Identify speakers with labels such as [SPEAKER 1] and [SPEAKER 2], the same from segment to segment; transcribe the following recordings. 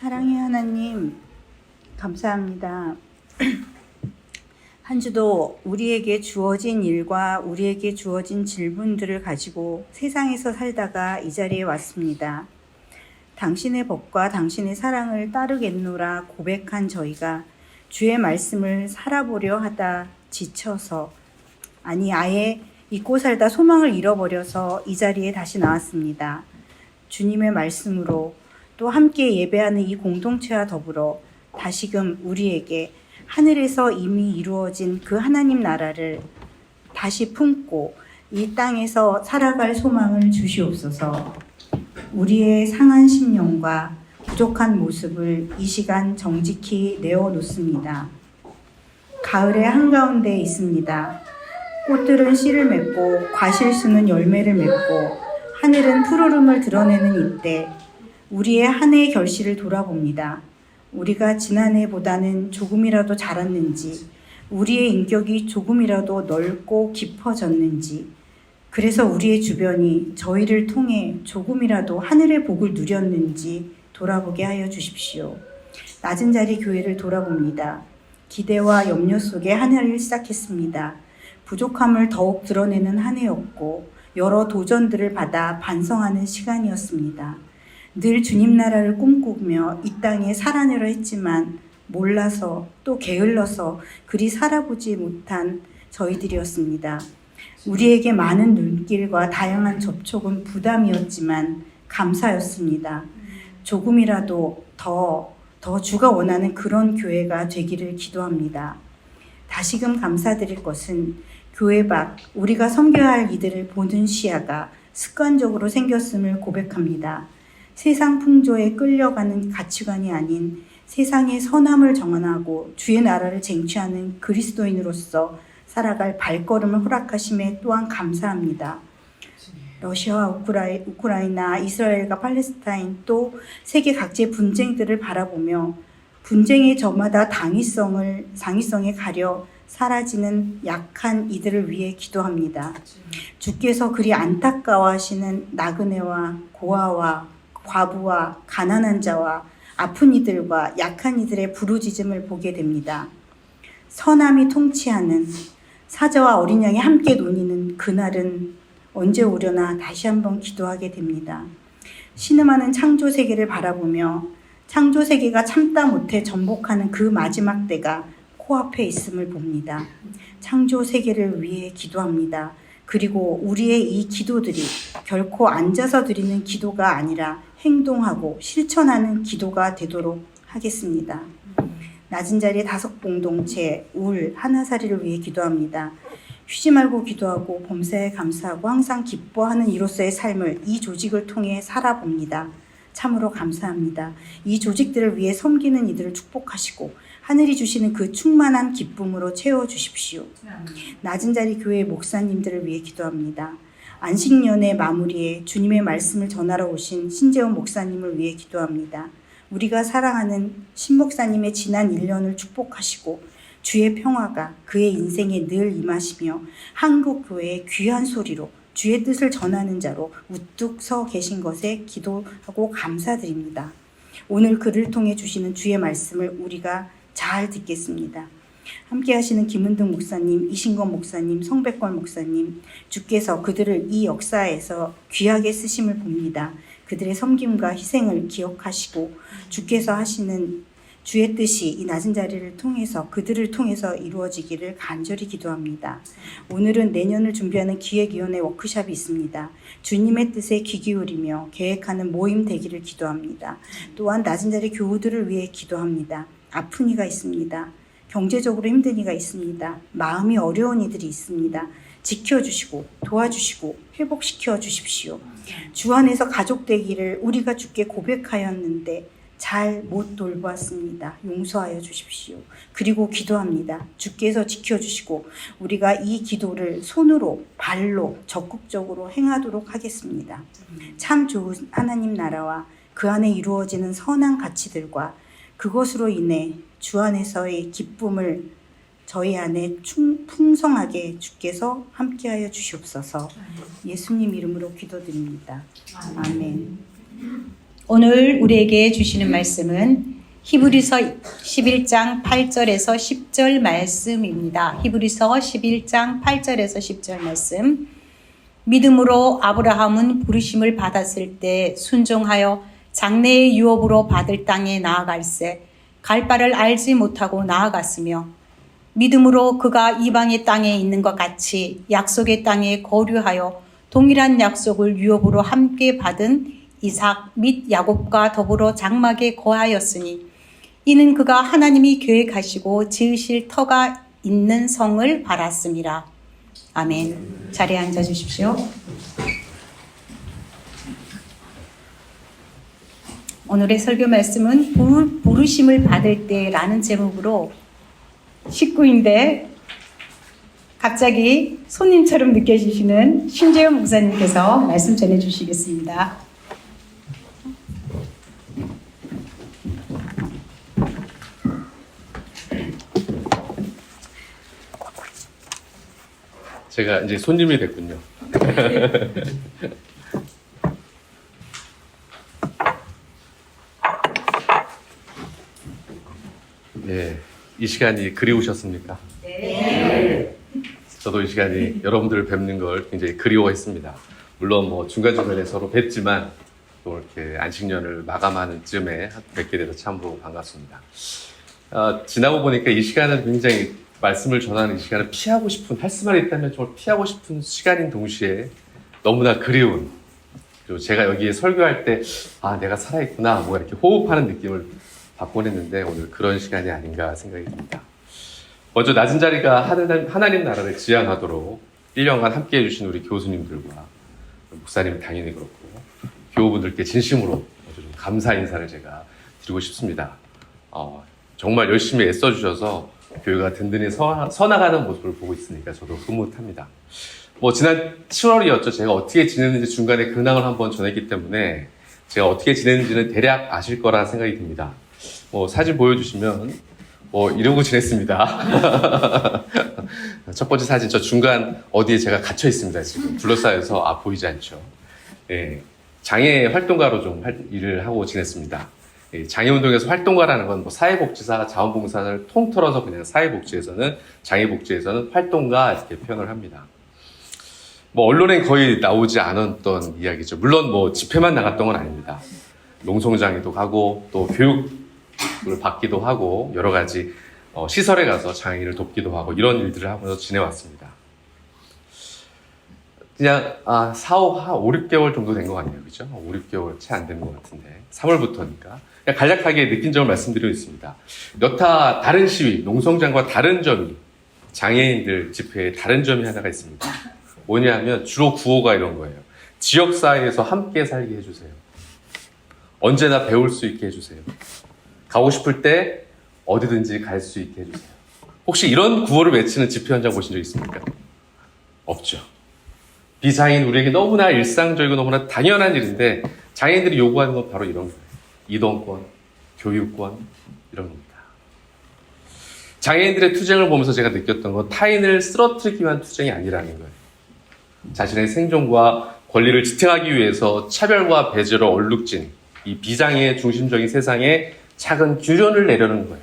[SPEAKER 1] 사랑의 하나님, 감사합니다. 한 주도 우리에게 주어진 일과 우리에게 주어진 질문들을 가지고 세상에서 살다가 이 자리에 왔습니다. 당신의 법과 당신의 사랑을 따르겠노라 고백한 저희가 주의 말씀을 살아보려 하다 지쳐서, 아니 아예 잊고 살다 소망을 잃어버려서 이 자리에 다시 나왔습니다. 주님의 말씀으로 또 함께 예배하는 이 공동체와 더불어 다시금 우리에게 하늘에서 이미 이루어진 그 하나님 나라를 다시 품고 이 땅에서 살아갈 소망을 주시옵소서. 우리의 상한 심령과 부족한 모습을 이 시간 정직히 내어놓습니다. 가을의 한가운데 있습니다. 꽃들은 씨를 맺고 과실수는 열매를 맺고 하늘은 푸르름을 드러내는 이때 우리의 한 해의 결실을 돌아봅니다. 우리가 지난해보다는 조금이라도 자랐는지, 우리의 인격이 조금이라도 넓고 깊어졌는지, 그래서 우리의 주변이 저희를 통해 조금이라도 하늘의 복을 누렸는지 돌아보게 하여 주십시오. 낮은 자리 교회를 돌아봅니다. 기대와 염려 속에 한 해를 시작했습니다. 부족함을 더욱 드러내는 한 해였고 여러 도전들을 받아 반성하는 시간이었습니다. 늘 주님 나라를 꿈꾸며 이 땅에 살아내려 했지만 몰라서 또 게을러서 그리 살아보지 못한 저희들이었습니다. 우리에게 많은 눈길과 다양한 접촉은 부담이었지만 감사였습니다. 조금이라도 더 주가 원하는 그런 교회가 되기를 기도합니다. 다시금 감사드릴 것은 교회 밖 우리가 섬겨야 할 이들을 보는 시야가 습관적으로 생겼음을 고백합니다. 세상 풍조에 끌려가는 가치관이 아닌 세상의 선함을 정언하고 주의 나라를 쟁취하는 그리스도인으로서 살아갈 발걸음을 허락하심에 또한 감사합니다. 러시아와 우크라이나, 이스라엘과 팔레스타인 또 세계 각지의 분쟁들을 바라보며 분쟁의 저마다 당위성에 가려 사라지는 약한 이들을 위해 기도합니다. 주께서 그리 안타까워하시는 나그네와 고아와 과부와 가난한 자와 아픈 이들과 약한 이들의 부르짖음을 보게 됩니다. 선함이 통치하는 사자와 어린 양이 함께 논의는 그날은 언제 오려나 다시 한번 기도하게 됩니다. 신음하는 창조 세계를 바라보며 창조 세계가 참다 못해 전복하는 그 마지막 때가 코앞에 있음을 봅니다. 창조 세계를 위해 기도합니다. 그리고 우리의 이 기도들이 결코 앉아서 드리는 기도가 아니라 행동하고 실천하는 기도가 되도록 하겠습니다. 낮은 자리의 다섯 공동체 울 하나사리를 위해 기도합니다. 쉬지 말고 기도하고 범사에 감사하고 항상 기뻐하는 이로서의 삶을 이 조직을 통해 살아봅니다. 참으로 감사합니다. 이 조직들을 위해 섬기는 이들을 축복하시고 하늘이 주시는 그 충만한 기쁨으로 채워주십시오. 낮은 자리 교회 목사님들을 위해 기도합니다. 안식년의 마무리에 주님의 말씀을 전하러 오신 신재원 목사님을 위해 기도합니다. 우리가 사랑하는 신 목사님의 지난 1년을 축복하시고 주의 평화가 그의 인생에 늘 임하시며 한국 교회의 귀한 소리로 주의 뜻을 전하는 자로 우뚝 서 계신 것에 기도하고 감사드립니다. 오늘 그를 통해 주시는 주의 말씀을 우리가 잘 듣겠습니다. 함께 하시는 김은등 목사님, 이신건 목사님, 성백권 목사님, 주께서 그들을 이 역사에서 귀하게 쓰심을 봅니다. 그들의 섬김과 희생을 기억하시고 주께서 하시는 주의 뜻이 이 낮은 자리를 통해서 그들을 통해서 이루어지기를 간절히 기도합니다. 오늘은 내년을 준비하는 기획위원회 워크숍이 있습니다. 주님의 뜻에 귀 기울이며 계획하는 모임 되기를 기도합니다. 또한 낮은 자리 교우들을 위해 기도합니다. 아픈 이가 있습니다. 경제적으로 힘든 이가 있습니다. 마음이 어려운 이들이 있습니다. 지켜주시고 도와주시고 회복시켜 주십시오. 주 안에서 가족 되기를 우리가 주께 고백하였는데 잘 못 돌보았습니다. 용서하여 주십시오. 그리고 기도합니다. 주께서 지켜주시고 우리가 이 기도를 손으로 발로 적극적으로 행하도록 하겠습니다. 참 좋은 하나님 나라와 그 안에 이루어지는 선한 가치들과 그것으로 인해 주 안에서의 기쁨을 저희 안에 풍성하게 주께서 함께하여 주시옵소서. 예수님 이름으로 기도드립니다. 아멘. 오늘 우리에게 주시는 말씀은 히브리서 11장 8절에서 10절 말씀입니다. 히브리서 11장 8절에서 10절 말씀. 믿음으로 아브라함은 부르심을 받았을 때 순종하여 장래의 유업으로 받을 땅에 나아갈새 갈 바를 알지 못하고 나아갔으며 믿음으로 그가 이방의 땅에 있는 것 같이 약속의 땅에 거류하여 동일한 약속을 유업으로 함께 받은 이삭 및 야곱과 더불어 장막에 거하였으니 이는 그가 하나님이 계획하시고 지으실 터가 있는 성을 바랐습니다. 아멘. 자리에 앉아 주십시오. 오늘의 설교 말씀은 부르심을 받을 때라는 제목으로 식구인데 갑자기 손님처럼 느껴지시는 신재현 목사님께서 말씀 전해 주시겠습니다.
[SPEAKER 2] 제가 이제 손님이 됐군요. 네, 이 시간이 그리우셨습니까? 네. 저도 이 시간이 여러분들을 뵙는 걸 굉장히 그리워했습니다. 물론 뭐 중간중간에 서로 뵀지만 또 이렇게 안식년을 마감하는 쯤에 뵙게 돼서 참으로 반갑습니다. 지나고 보니까 이 시간은 굉장히 말씀을 전하는 이 시간을 피하고 싶은, 할 수만 있다면 정말 피하고 싶은 시간인 동시에 너무나 그리운, 그리고 제가 여기에 설교할 때 내가 살아있구나 뭐 이렇게 호흡하는 느낌을 받곤 했는데 오늘 그런 시간이 아닌가 생각이 듭니다. 먼저 낮은 자리가 하나님 나라를 지향하도록 1년간 함께해 주신 우리 교수님들과 목사님 당연히 그렇고 교우분들께 진심으로 좀 감사 인사를 제가 드리고 싶습니다. 정말 열심히 애써주셔서 교회가 든든히 서나가는 모습을 보고 있으니까 저도 흐뭇합니다. 지난 7월이었죠. 제가 어떻게 지냈는지 중간에 근황을 한번 전했기 때문에 제가 어떻게 지냈는지는 대략 아실 거라 생각이 듭니다. 사진 보여주시면 이러고 지냈습니다. 첫 번째 사진, 저 중간 어디에 제가 갇혀 있습니다. 지금 둘러싸여서 보이지 않죠. 예, 장애 활동가로 좀 일을 하고 지냈습니다. 장애운동에서 활동가라는 건 사회복지사, 자원봉사를 통틀어서 그냥 사회복지에서는, 장애복지에서는 활동가 이렇게 표현을 합니다. 언론엔 거의 나오지 않았던 이야기죠. 물론 집회만 나갔던 건 아닙니다. 농성장에도 가고 또 교육을 받기도 하고 여러 가지 시설에 가서 장애인을 돕기도 하고 이런 일들을 하면서 지내왔습니다. 그냥 5, 6개월 정도 된 것 같네요. 그죠? 5, 6개월 채 안 되는 것 같은데 3월부터니까 그냥 간략하게 느낀 점을 말씀드리고 있습니다. 여타 다른 시위, 농성장과 다른 점이 장애인들 집회에 다른 점이 하나가 있습니다. 뭐냐면 주로 구호가 이런 거예요. 지역사회에서 함께 살게 해주세요. 언제나 배울 수 있게 해주세요. 가고 싶을 때 어디든지 갈 수 있게 해주세요. 혹시 이런 구호를 외치는 집회 현장 보신 적 있습니까? 없죠. 비장애인 우리에게 너무나 일상적이고 너무나 당연한 일인데 장애인들이 요구하는 건 바로 이런 거예요. 이동권, 교육권 이런 겁니다. 장애인들의 투쟁을 보면서 제가 느꼈던 건 타인을 쓰러뜨리기 위한 투쟁이 아니라는 거예요. 자신의 생존과 권리를 지탱하기 위해서 차별과 배제로 얼룩진 이 비장애의 중심적인 세상에 작은 규정을 내려는 거예요.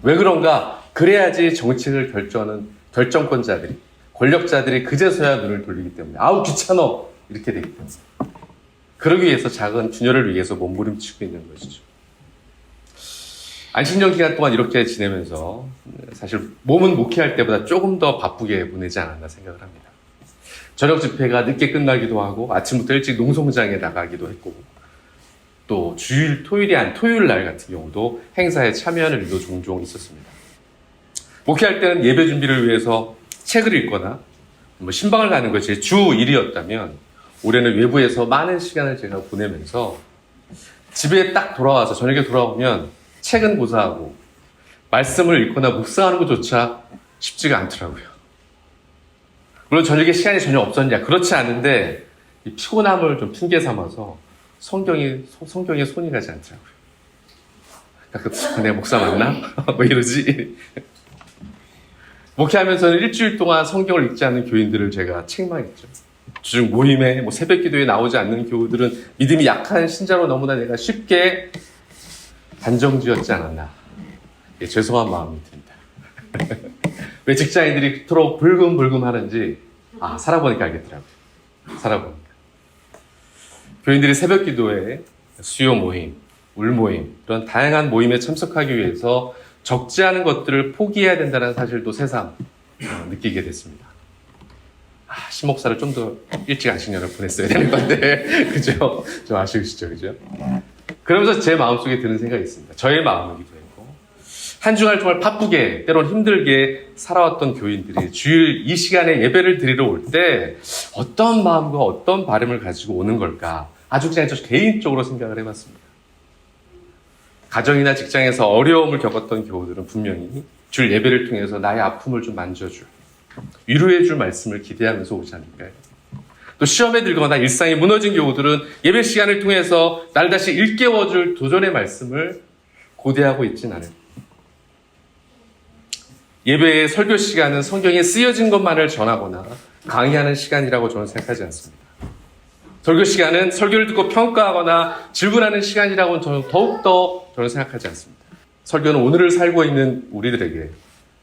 [SPEAKER 2] 왜 그런가? 그래야지 정책을 결정하는 결정권자들이, 권력자들이 그제서야 눈을 돌리기 때문에 귀찮아 이렇게 되기 때문에 그러기 위해서 작은 균열을 위해서 몸부림치고 있는 것이죠. 안식년 기간 동안 이렇게 지내면서 사실 몸은 목회할 때보다 조금 더 바쁘게 보내지 않았나 생각을 합니다. 저녁 집회가 늦게 끝나기도 하고 아침부터 일찍 농성장에 나가기도 했고 또 토요일 날 같은 경우도 행사에 참여하는 일도 종종 있었습니다. 목회할 때는 예배 준비를 위해서 책을 읽거나 신방을 가는 것이 주 일이었다면 올해는 외부에서 많은 시간을 제가 보내면서 집에 딱 돌아와서 저녁에 돌아오면 책은 고사하고 말씀을 읽거나 묵상하는 것조차 쉽지가 않더라고요. 물론 저녁에 시간이 전혀 없었냐? 그렇지 않은데 이 피곤함을 좀 핑계 삼아서 성경에 손이 가지 않더라고요. 내가 목사 맞나? 이러지. 목회하면서는 일주일 동안 성경을 읽지 않는 교인들을 제가 책망했죠. 주중 모임에 뭐 새벽 기도에 나오지 않는 교우들은 믿음이 약한 신자로 너무나 내가 쉽게 단정지었지 않았나. 예, 죄송한 마음이 듭니다. 왜 직장인들이 그토록 불금불금 하는지 살아보니까 알겠더라고요. 살아보니까. 교인들이 새벽 기도에 수요 모임, 울 모임, 이런 다양한 모임에 참석하기 위해서 적지 않은 것들을 포기해야 된다는 사실도 새삼 느끼게 됐습니다. 신목사를 좀 더 일찍 안식년을 보냈어야 되는 건데, 그죠? 좀 아쉬우시죠, 그죠? 그러면서 제 마음속에 드는 생각이 있습니다. 저의 마음이기도 했고, 한 주간을 정말 바쁘게, 때론 힘들게 살아왔던 교인들이 주일 이 시간에 예배를 드리러 올 때 어떤 마음과 어떤 바람을 가지고 오는 걸까? 아주 그냥 저 개인적으로 생각을 해봤습니다. 가정이나 직장에서 어려움을 겪었던 교우들은 분명히 주일 예배를 통해서 나의 아픔을 좀 만져줄, 위로해줄 말씀을 기대하면서 오지 않을까요? 또 시험에 들거나 일상이 무너진 교우들은 예배 시간을 통해서 날 다시 일깨워줄 도전의 말씀을 고대하고 있진 않을까요? 예배의 설교 시간은 성경에 쓰여진 것만을 전하거나 강의하는 시간이라고 저는 생각하지 않습니다. 설교 시간은 설교를 듣고 평가하거나 질문하는 시간이라고 저는 더욱더 생각하지 않습니다. 설교는 오늘을 살고 있는 우리들에게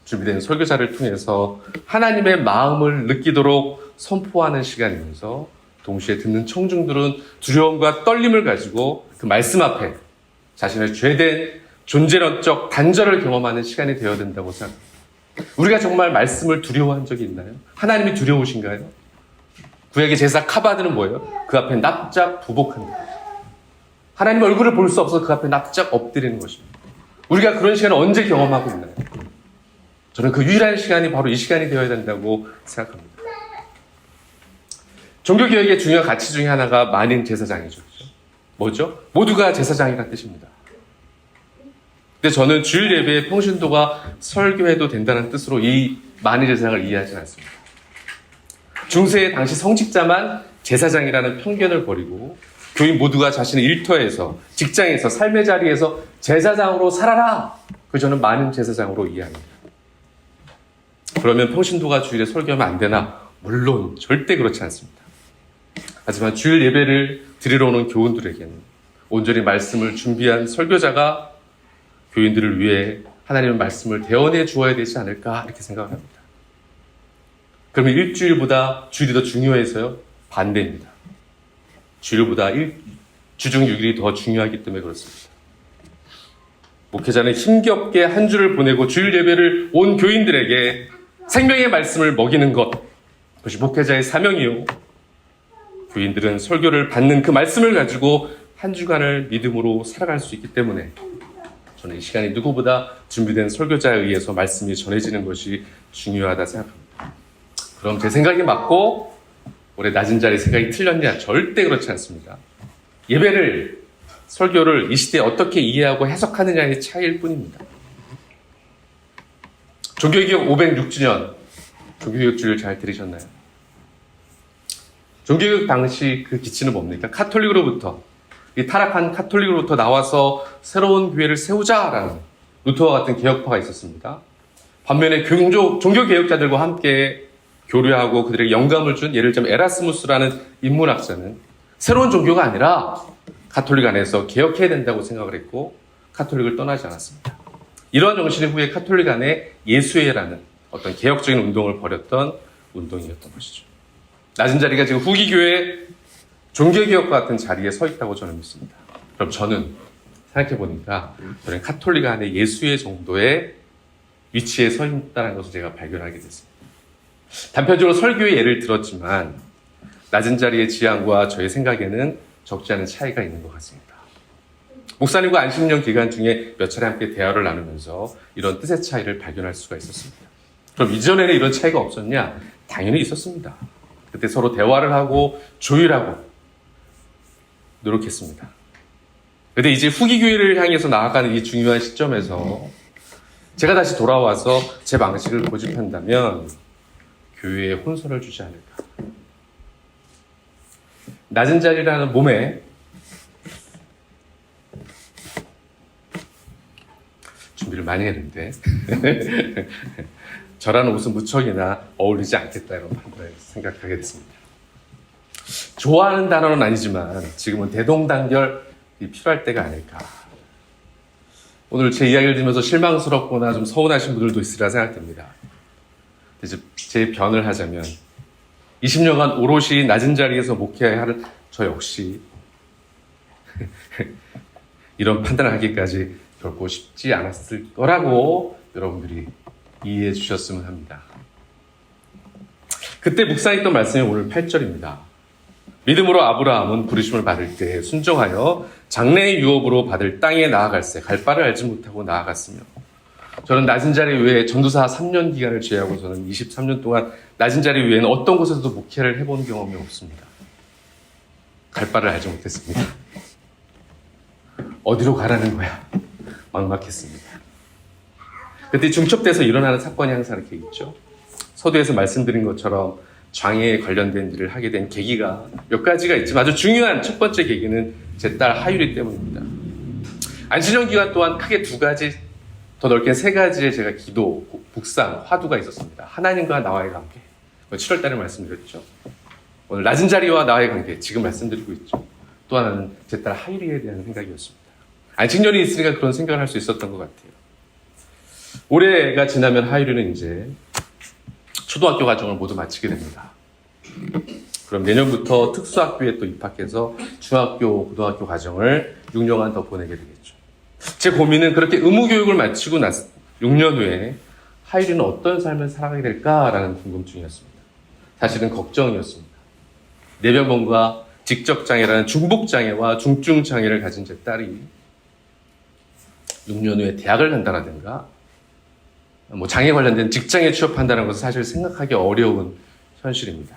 [SPEAKER 2] 준비된 설교자를 통해서 하나님의 마음을 느끼도록 선포하는 시간이면서 동시에 듣는 청중들은 두려움과 떨림을 가지고 그 말씀 앞에 자신의 죄된 존재론적 단절을 경험하는 시간이 되어야 된다고 생각합니다. 우리가 정말 말씀을 두려워한 적이 있나요? 하나님이 두려우신가요? 구약의 제사 카바드는 뭐예요? 그 앞에 납작 부복한다. 하나님 얼굴을 볼 수 없어서 그 앞에 납작 엎드리는 것입니다. 우리가 그런 시간을 언제 경험하고 있나요? 저는 그 유일한 시간이 바로 이 시간이 되어야 된다고 생각합니다. 종교개혁의 중요한 가치 중에 하나가 만인 제사장이죠. 그렇죠? 뭐죠? 모두가 제사장이라는 뜻입니다. 근데 저는 주일 예배의 평신도가 설교해도 된다는 뜻으로 이 만인 제사장을 이해하지 않습니다. 중세 당시 성직자만 제사장이라는 편견을 버리고 교인 모두가 자신의 일터에서, 직장에서, 삶의 자리에서 제사장으로 살아라! 그 저는 만인 제사장으로 이해합니다. 그러면 평신도가 주일에 설교하면 안 되나? 물론 절대 그렇지 않습니다. 하지만 주일 예배를 드리러 오는 교인들에게는 온전히 말씀을 준비한 설교자가 교인들을 위해 하나님의 말씀을 대언해 주어야 되지 않을까 이렇게 생각을 합니다. 그러면 일주일보다 주일이 더 중요해서요? 반대입니다. 주일보다 주중 6일이 더 중요하기 때문에 그렇습니다. 목회자는 힘겹게 한 주를 보내고 주일 예배를 온 교인들에게 생명의 말씀을 먹이는 것, 그것이 목회자의 사명이요. 교인들은 설교를 받는 그 말씀을 가지고 한 주간을 믿음으로 살아갈 수 있기 때문에 저는 이 시간이 누구보다 준비된 설교자에 의해서 말씀이 전해지는 것이 중요하다 생각합니다. 그럼 제 생각이 맞고 올해 낮은 자리 생각이 틀렸냐? 절대 그렇지 않습니다. 예배를, 설교를 이 시대에 어떻게 이해하고 해석하느냐의 차이일 뿐입니다. 종교개혁 506주년, 종교개혁 주일 잘 들으셨나요? 종교개혁 당시 그 기치는 뭡니까? 카톨릭으로부터, 이 타락한 카톨릭으로부터 나와서 새로운 교회를 세우자라는 루터와 같은 개혁파가 있었습니다. 반면에 종교개혁자들과 함께 교류하고 그들에게 영감을 준 예를 들면 에라스무스라는 인문학자는 새로운 종교가 아니라 카톨릭 안에서 개혁해야 된다고 생각을 했고 카톨릭을 떠나지 않았습니다. 이러한 정신의 후에 카톨릭 안에 예수회라는 어떤 개혁적인 운동을 벌였던 운동이었던 것이죠. 낮은 자리가 지금 후기교회 종교개혁과 같은 자리에 서 있다고 저는 믿습니다. 그럼 저는 생각해보니까 저는 카톨릭 안에 예수회 정도의 위치에 서 있다는 것을 제가 발견하게 됐습니다. 단편적으로 설교의 예를 들었지만 낮은 자리의 지향과 저의 생각에는 적지 않은 차이가 있는 것 같습니다. 목사님과 안식년 기간 중에 몇 차례 함께 대화를 나누면서 이런 뜻의 차이를 발견할 수가 있었습니다. 그럼 이전에는 이런 차이가 없었냐? 당연히 있었습니다. 그때 서로 대화를 하고 조율하고 노력했습니다. 그런데 이제 후기교회를 향해서 나아가는 이 중요한 시점에서 제가 다시 돌아와서 제 방식을 고집한다면 교회에 혼선을 주지 않을까. 낮은 자리라는 몸에 준비를 많이 했는데 저라는 옷은 무척이나 어울리지 않겠다 이런 판단을 생각하게 됐습니다. 좋아하는 단어는 아니지만 지금은 대동단결이 필요할 때가 아닐까. 오늘 제 이야기를 들으면서 실망스럽거나 좀 서운하신 분들도 있으리라 생각됩니다. 이제 제 변을 하자면 20년간 오롯이 낮은 자리에서 목회해야 할 저 역시 이런 판단을 하기까지 결코 쉽지 않았을 거라고 여러분들이 이해해 주셨으면 합니다. 그때 묵상했던 말씀이 오늘 8절입니다. 믿음으로 아브라함은 부르심을 받을 때 순종하여 장래의 유업으로 받을 땅에 나아갈새 갈 바를 알지 못하고 나아갔으며, 저는 낮은 자리 외에 전도사 3년 기간을 제외하고서는 23년 동안 낮은 자리 외에는 어떤 곳에서도 목회를 해본 경험이 없습니다. 갈 바를 알지 못했습니다. 어디로 가라는 거야? 막막했습니다. 그때 중첩돼서 일어나는 사건이 항상 이렇게 있죠. 서두에서 말씀드린 것처럼 장애에 관련된 일을 하게 된 계기가 몇 가지가 있지만 아주 중요한 첫 번째 계기는 제 딸 하율이 때문입니다. 안신년 기간 동안 크게 두 가지, 더 넓게 세 가지의 제가 기도, 묵상, 화두가 있었습니다. 하나님과 나와의 관계, 7월 달에 말씀드렸죠. 오늘 낮은 자리와 나와의 관계, 지금 말씀드리고 있죠. 또 하나는 제 딸 하율이에 대한 생각이었습니다. 안식년이 있으니까 그런 생각을 할 수 있었던 것 같아요. 올해가 지나면 하율이는 이제 초등학교 과정을 모두 마치게 됩니다. 그럼 내년부터 특수학교에 또 입학해서 중학교, 고등학교 과정을 6년간 더 보내게 되겠죠. 제 고민은 그렇게 의무교육을 마치고 6년 후에 하율이는 어떤 삶을 살아가게 될까라는 궁금증이었습니다. 사실은 걱정이었습니다. 뇌병변과 직접장애라는 중복장애와 중증장애를 가진 제 딸이 6년 후에 대학을 간다라든가 장애 관련된 직장에 취업한다는 것은 사실 생각하기 어려운 현실입니다.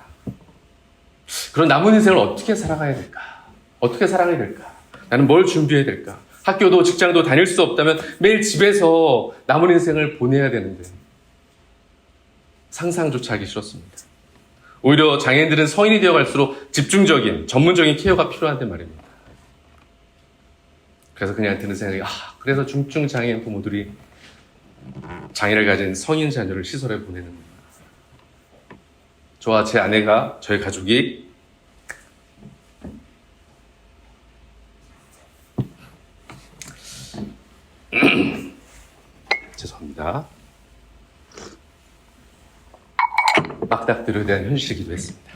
[SPEAKER 2] 그런 남은 인생을 어떻게 살아가야 될까? 어떻게 살아가야 될까? 나는 뭘 준비해야 될까? 학교도 직장도 다닐 수 없다면 매일 집에서 남은 인생을 보내야 되는데 상상조차 하기 싫었습니다. 오히려 장애인들은 성인이 되어갈수록 집중적인, 전문적인 케어가 필요한데 말입니다. 그래서 그냥 드는 생각이, 그래서 중증 장애인 부모들이 장애를 가진 성인 자녀를 시설에 보내는구나. 저와 제 아내가, 저희 가족이 죄송합니다. 막닥들에 대한 현실이기도 했습니다.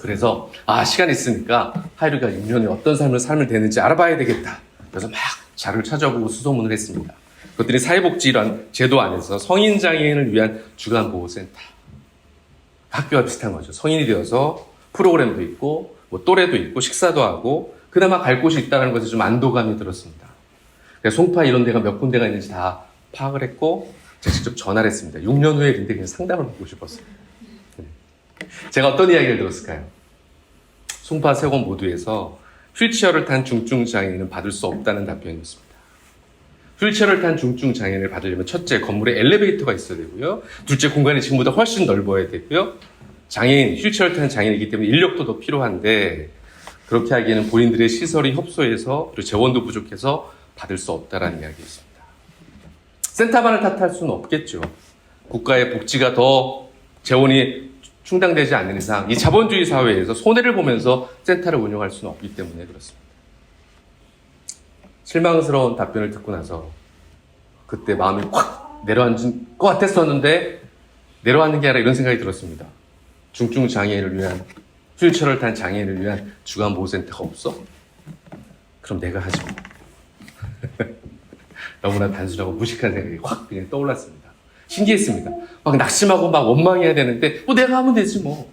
[SPEAKER 2] 그래서 시간이 있으니까 하율이가 6년 후에 어떤 삶을 되는지 알아봐야 되겠다. 그래서 막 자료를 찾아보고 수소문을 했습니다. 그것들이 사회복지란 제도 안에서 성인장애인을 위한 주간보호센터, 학교와 비슷한 거죠. 성인이 되어서 프로그램도 있고 또래도 있고 식사도 하고 그나마 갈 곳이 있다는 것에 좀 안도감이 들었습니다. 그래서 송파 이런 데가 몇 군데가 있는지 다 파악을 했고 제가 직접 전화를 했습니다. 6년 후에 근데 그냥 상담을 받고 싶었어요. 제가 어떤 이야기를 들었을까요? 송파 세권 모두에서 휠체어를 탄 중증 장애인은 받을 수 없다는 답변이었습니다. 휠체어를 탄 중증 장애인을 받으려면 첫째, 건물에 엘리베이터가 있어야 되고요. 둘째, 공간이 지금보다 훨씬 넓어야 되고요. 장애인, 휠체어를 탄 장애인이기 때문에 인력도 더 필요한데 그렇게 하기에는 본인들의 시설이 협소해서 그리고 재원도 부족해서 받을 수 없다라는 이야기였습니다. 센터만을 탓할 수는 없겠죠. 국가의 복지가 더 재원이 충당되지 않는 이상 이 자본주의 사회에서 손해를 보면서 센터를 운영할 수는 없기 때문에 그렇습니다. 실망스러운 답변을 듣고 나서 그때 마음이 확 내려앉은 것 같았었는데 내려앉는 게 아니라 이런 생각이 들었습니다. 중증 장애인을 위한, 휠체어를 탄 장애인을 위한 주간보호센터가 없어? 그럼 내가 하지 뭐. 너무나 단순하고 무식한 생각이 확 그냥 떠올랐습니다. 신기했습니다. 막 낙심하고 막 원망해야 되는데 내가 하면 되지 뭐.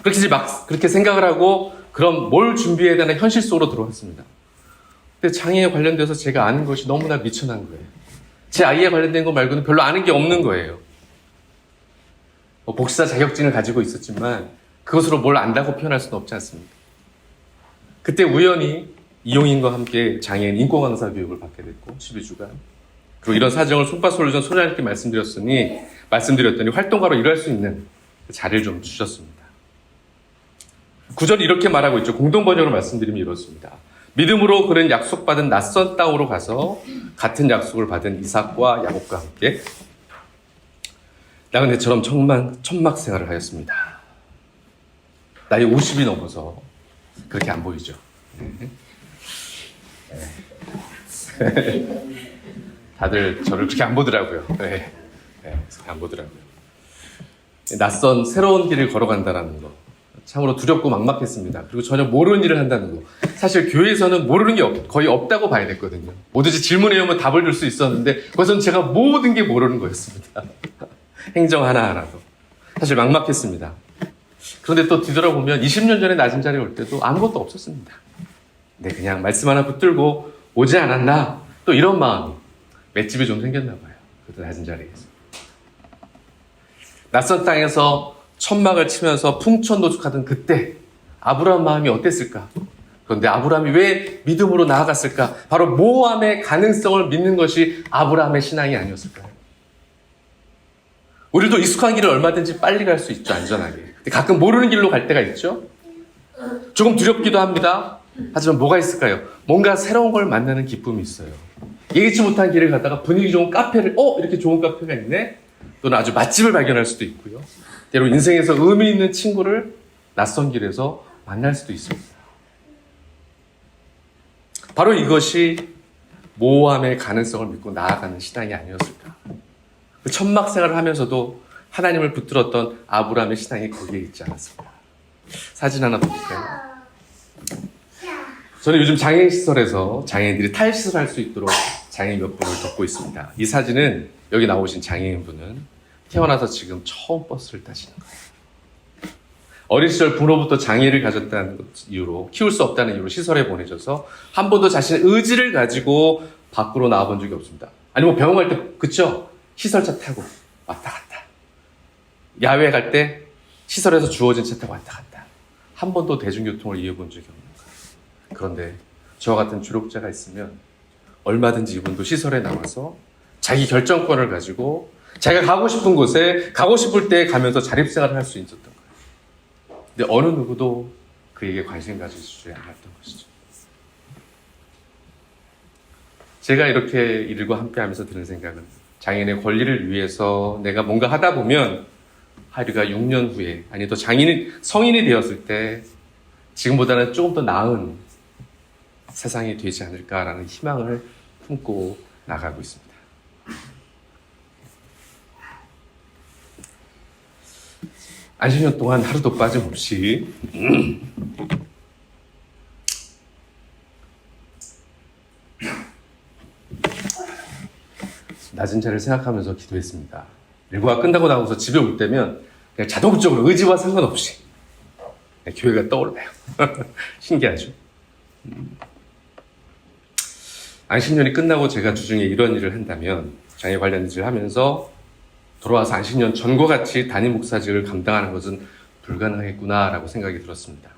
[SPEAKER 2] 그렇게 생각을 하고 그럼 뭘 준비해야 되나 현실 속으로 들어왔습니다. 근데 장애에 관련돼서 제가 아는 것이 너무나 미천한 거예요. 제 아이에 관련된 거 말고는 별로 아는 게 없는 거예요. 복지사 자격증을 가지고 있었지만 그것으로 뭘 안다고 표현할 수는 없지 않습니까? 그때 우연히 이용인과 함께 장애인 인권 강사 교육을 받게 됐고 12주간 그리고 이런 사정을 송파솔루션 소장님께 말씀드렸더니 활동가로 일할 수 있는 자리를 좀 주셨습니다. 구절이 이렇게 말하고 있죠. 공동번역으로 말씀드리면 이렇습니다. 믿음으로 그는 약속받은 낯선 땅으로 가서 같은 약속을 받은 이삭과 야곱과 함께 나그네처럼 천막 생활을 하였습니다. 나이 50이 넘어서 그렇게 안 보이죠. 다들 저를 그렇게 안 보더라고요. 안 보더라고요. 낯선 새로운 길을 걸어간다는 거 참으로 두렵고 막막했습니다. 그리고 전혀 모르는 일을 한다는 거. 사실 교회에서는 모르는 게 거의 없다고 봐야 됐거든요. 뭐든지 질문해오면 답을 줄 수 있었는데 그것은 제가 모든 게 모르는 거였습니다. 행정 하나하나도. 사실 막막했습니다. 그런데 또 뒤돌아보면 20년 전에 낮은 자리에 올 때도 아무것도 없었습니다. 근데 그냥 말씀 하나 붙들고 오지 않았나? 또 이런 마음이 맷집이 좀 생겼나 봐요. 그때 낮은 자리에서. 낯선 땅에서 천막을 치면서 풍천노숙하던 그때 아브라함 마음이 어땠을까? 그런데 아브라함이 왜 믿음으로 나아갔을까? 바로 모함의 가능성을 믿는 것이 아브라함의 신앙이 아니었을까요? 우리도 익숙한 길을 얼마든지 빨리 갈 수 있죠, 안전하게. 근데 가끔 모르는 길로 갈 때가 있죠. 조금 두렵기도 합니다. 하지만 뭐가 있을까요? 뭔가 새로운 걸 만나는 기쁨이 있어요. 예기치 못한 길을 가다가 분위기 좋은 카페를 이렇게 좋은 카페가 있네? 또는 아주 맛집을 발견할 수도 있고요. 때로 인생에서 의미 있는 친구를 낯선 길에서 만날 수도 있습니다. 바로 이것이 모함의 가능성을 믿고 나아가는 신앙이 아니었을까. 그 천막 생활을 하면서도 하나님을 붙들었던 아브라함의 신앙이 거기에 있지 않았습니다. 사진 하나 볼까요? 저는 요즘 장애인시설에서 장애인들이 탈시설할 수 있도록 장애인 몇 분을 돕고 있습니다. 이 사진은 여기 나오신 장애인분은 태어나서 지금 처음 버스를 타시는 거예요. 어린 시절 부모부터 장애를 가졌다는 이유로 키울 수 없다는 이유로 시설에 보내져서 한 번도 자신의 의지를 가지고 밖으로 나와본 적이 없습니다. 아니 뭐 병원 갈 때 그쵸? 시설차 타고 왔다 갔다. 야외 갈 때 시설에서 주어진 차 타고 왔다 갔다. 한 번도 대중교통을 이용해본 적이 없는 거예요. 그런데 저와 같은 조력자가 있으면 얼마든지 이분도 시설에 나와서 자기 결정권을 가지고 자기가 가고 싶은 곳에 가고 싶을 때 가면서 자립생활을 할 수 있었던 거예요. 근데 어느 누구도 그에게 관심 가져주지 않았던 것이죠. 제가 이렇게 일과 함께하면서 드는 생각은 장애인의 권리를 위해서 내가 뭔가 하다 보면 하루가 6년 후에 아니 또 성인이 되었을 때 지금보다는 조금 더 나은 세상이 되지 않을까라는 희망을 품고 나가고 있습니다. 안식년 동안 하루도 빠짐없이 낮은 자를 생각하면서 기도했습니다. 일과가 끝나고 나와서 집에 올 때면 그냥 자동적으로 의지와 상관없이 교회가 떠올라요. 신기하죠? 안식년이 끝나고 제가 주중에 이런 일을 한다면 장애 관련 일을 하면서 돌아와서 안식년 전과 같이 담임 목사직을 감당하는 것은 불가능하겠구나라고 생각이 들었습니다.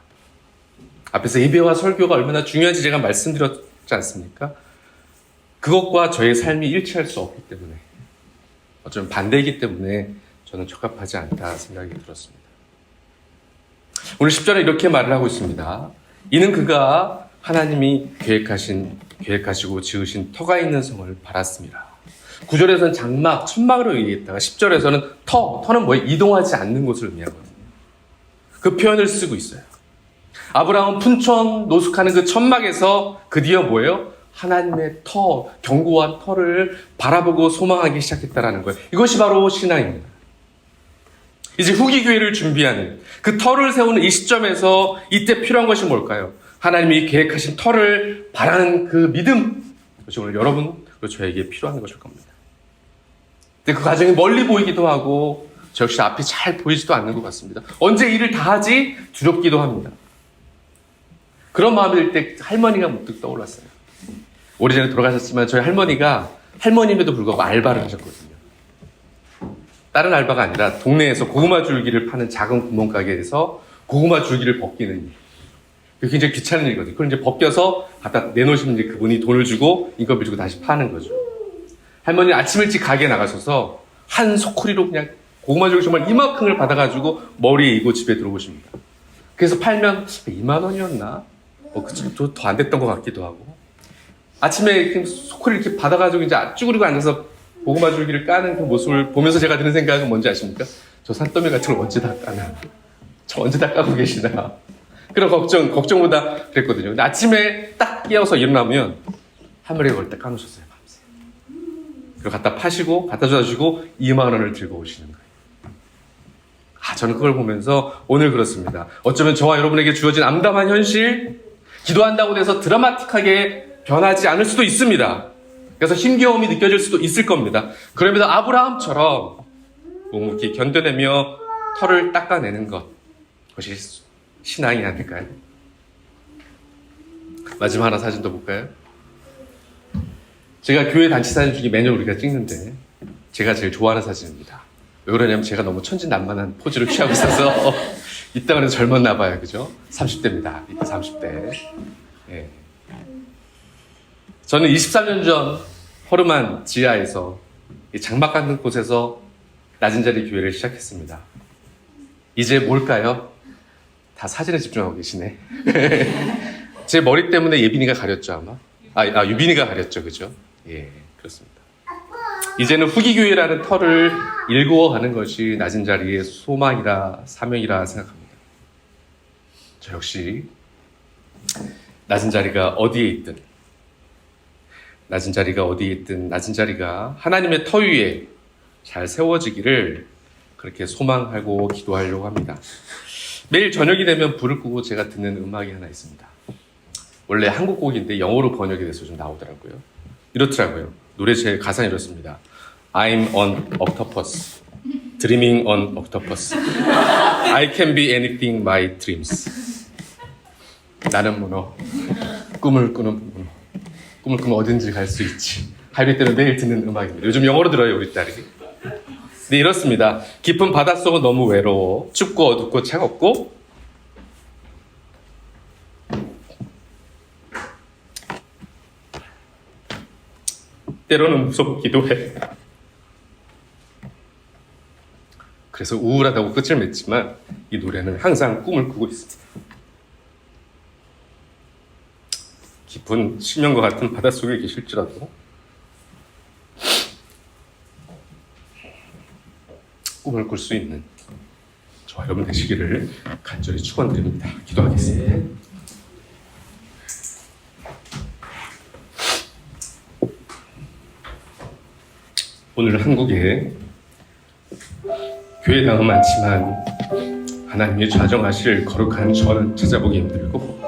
[SPEAKER 2] 앞에서 예배와 설교가 얼마나 중요한지 제가 말씀드렸지 않습니까? 그것과 저의 삶이 일치할 수 없기 때문에 어쩌면 반대이기 때문에 저는 적합하지 않다 생각이 들었습니다. 오늘 10절에 이렇게 말을 하고 있습니다. 이는 그가 하나님이 계획하시고 지으신 터가 있는 성을 바랐습니다. 9절에서는 장막, 천막으로 얘기했다가 10절에서는 터는 뭐예요? 이동하지 않는 곳을 의미하거든요. 그 표현을 쓰고 있어요. 아브라함은 풍천 노숙하는 그 천막에서 드디어 뭐예요? 하나님의 견고한 터를 바라보고 소망하기 시작했다라는 거예요. 이것이 바로 신앙입니다. 이제 후기 교회를 준비하는 그 터를 세우는 이 시점에서 이때 필요한 것이 뭘까요? 하나님이 계획하신 터를 바라는 그 믿음. 그것이 오늘 여러분 그리고 저에게 필요한 것일 겁니다. 근데 그 과정이 멀리 보이기도 하고 저 역시 앞이 잘 보이지도 않는 것 같습니다. 언제 일을 다 하지? 두렵기도 합니다. 그런 마음이 들 때 할머니가 문득 떠올랐어요. 오래전에 돌아가셨지만 저희 할머니가 할머님에도 불구하고 알바를 하셨거든요. 다른 알바가 아니라 동네에서 고구마 줄기를 파는 작은 구멍가게에서 고구마 줄기를 벗기는 일. 그게 굉장히 귀찮은 일이거든요. 그걸 이제 벗겨서 갖다 내놓으시면 이제 그분이 돈을 주고 인건비 주고 다시 파는 거죠. 할머니 아침 일찍 가게에 나가셔서 한 소쿠리로 그냥 고구마 줄기 정말 이만큼을 받아가지고 머리에 이고 집에 들어오십니다. 그래서 팔면 2만 원이었나? 더 안 됐던 것 같기도 하고. 아침에 이렇게 소쿠리 이렇게 받아가지고 이제 쭈그리고 앉아서 고구마 줄기를 까는 그 모습을 보면서 제가 드는 생각은 뭔지 아십니까? 저 산더미 같은 걸 언제 다 까나. 저 언제 닦아고 계시나. 그런 걱정보다 그랬거든요. 근데 아침에 딱 깨어서 일어나면 하늘에 걸 때 까놓으셨어요, 밤새. 그리고 갖다 파시고, 갖다 줘주시고, 2만 원을 들고 오시는 거예요. 저는 그걸 보면서 오늘 그렇습니다. 어쩌면 저와 여러분에게 주어진 암담한 현실, 기도한다고 해서 드라마틱하게 변하지 않을 수도 있습니다. 그래서 힘겨움이 느껴질 수도 있을 겁니다. 그러면서 아브라함처럼 묵묵히 견뎌내며 털을 닦아내는 것, 그것이 신앙이 아닐까요? 마지막 하나 사진 더 볼까요? 제가 교회 단체 사진 중에 매년 우리가 찍는데 제가 제일 좋아하는 사진입니다. 왜 그러냐면 제가 너무 천진난만한 포즈를 취하고 있어서 이따 그래도 젊었나 봐요. 그죠? 30대입니다. 이때 30대. 예. 저는 23년 전 허름한 지하에서 이 장막 같은 곳에서 낮은 자리 교회를 시작했습니다. 이제 뭘까요? 다 사진에 집중하고 계시네. 제 머리 때문에 예빈이가 가렸죠, 아마? 유빈이가 가렸죠, 그죠? 예, 그렇습니다. 이제는 후기교회라는 털을 일구어가는 것이 낮은 자리의 소망이라 사명이라 생각합니다. 저 역시 낮은 자리가 어디에 있든 낮은 자리가 하나님의 터 위에 잘 세워지기를 그렇게 소망하고 기도하려고 합니다. 매일 저녁이 되면 불을 끄고 제가 듣는 음악이 하나 있습니다. 원래 한국 곡인데 영어로 번역이 돼서 좀 나오더라고요. 이렇더라고요. 노래 제 가사는 이렇습니다. I'm on octopus, dreaming on octopus. I can be anything my dreams. 나는 문어, 꿈을 꾸는 문어. 꿈을 꾸면 어딘지 갈 수 있지. 할배 때는 매일 듣는 음악입니다. 요즘 영어로 들어요, 우리 딸이. 네, 이렇습니다. 깊은 바닷속은 너무 외로워. 춥고 어둡고 차갑고 때로는 무섭기도 해. 그래서 우울하다고 끝을 맺지만 이 노래는 항상 꿈을 꾸고 있습니다. 깊은 심연과 같은 바닷속에 계실지라도 꿈을 꿀 수 있는 저와 여러분 되시기를 간절히 축원드립니다. 기도하겠습니다. 오늘 한국에 교회당은 많지만 하나님이 좌정하실 거룩한 전은 찾아보기 힘들고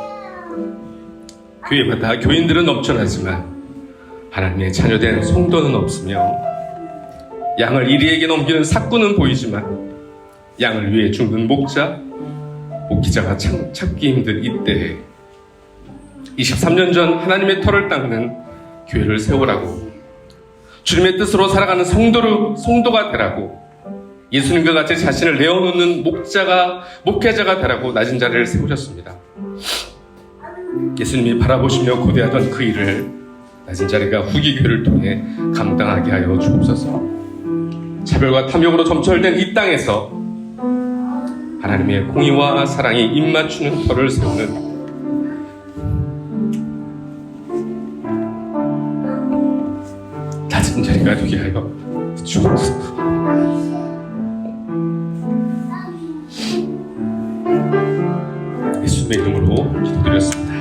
[SPEAKER 2] 교회마다 교인들은 넘쳐나지만 하나님의 자녀된 성도는 없으며 양을 이리에게 넘기는 삭구는 보이지만 양을 위해 죽는 목기자가 찾기 힘든 이때에 23년 전 하나님의 터를 닦는 교회를 세우라고 주님의 뜻으로 살아가는 성도가 되라고 예수님과 같이 자신을 내어놓는 목회자가 되라고 낮은 자리를 세우셨습니다. 예수님이 바라보시며 고대하던 그 일을 낮은 자리가 후기교회를 통해 감당하게 하여 주옵소서. 차별과 탐욕으로 점철된 이 땅에서 하나님의 공의와 사랑이 입맞추는 터를 세우는 낮은 자리가 되게 하여 주옵소서. 예수님의 이름으로 기도드렸습니다.